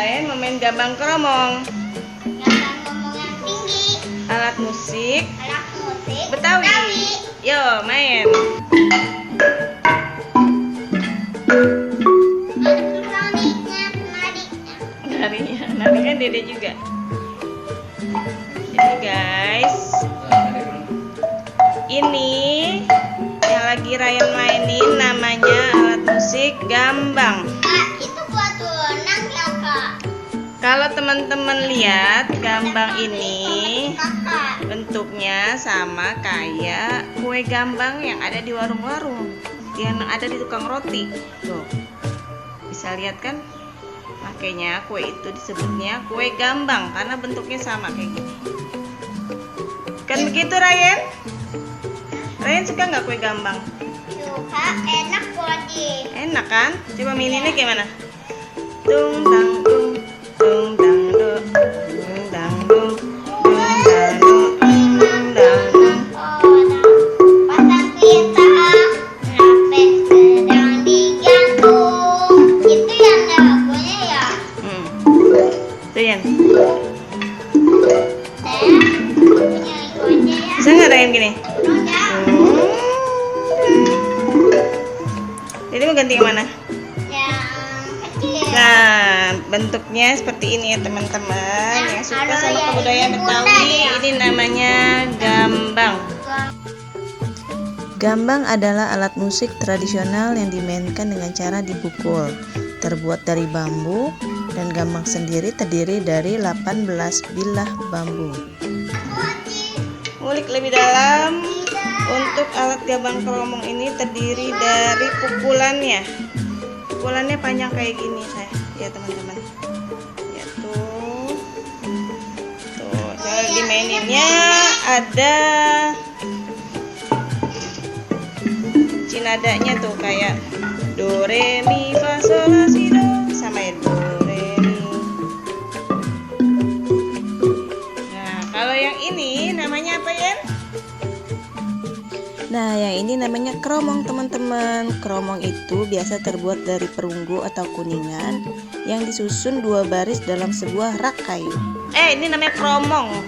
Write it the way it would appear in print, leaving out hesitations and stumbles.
Ryan mau main gambang kromong. Gambang ngomong yang tinggi. Alat musik Betawi. Yo, main. Nari kan Dede juga. Jadi guys, ini yang lagi Ryan mainin namanya alat musik gambang. Kak, itu buat berenang ya kak? Kalau teman-teman lihat gambang ini Kakak. bentuknya sama kayak kue gambang yang ada di warung-warung, yang ada di tukang roti. Tuh, bisa lihat kan? Makanya kue itu disebutnya kue gambang karena bentuknya sama kayak gini. Kan begitu Ryan? Ryan suka nggak kue gambang? Suka, enak body. Enak kan? Coba maininnya gimana? Tung tang tung, tung tang do, tung tang dung, tung tang do, tung tang dung. Pasang kita HP sedang digantung. Itu yang lagunya ya? Tuh Yan. Saya punya itu aja ya. Bisa nggak Ryan gini? Udah. Jadi mau ganti yang mana? Yang kecil. Nah, bentuknya seperti ini ya teman-teman. Yang suka Ada sama yang kebudayaan ini bunda Betawi, ya. ini namanya gambang. Gambang adalah alat musik tradisional yang dimainkan dengan cara dipukul. Terbuat dari bambu dan gambang sendiri terdiri dari 18 bilah bambu. Ngulik lebih dalam, untuk alat gambang kromong ini terdiri dari pukulannya. Pukulannya panjang kayak gini saya, ya teman-teman. Ya tuh. Tuh, cara dimaininnya ada nadanya tuh kayak do re mi fa sol la si do, sama ya do re mi. Nah, kalau yang ini namanya apa ya? Nah, yang ini namanya kromong teman-teman. Kromong itu biasa terbuat dari perunggu atau kuningan yang disusun 2 baris dalam sebuah rak kayu. Ini namanya kromong.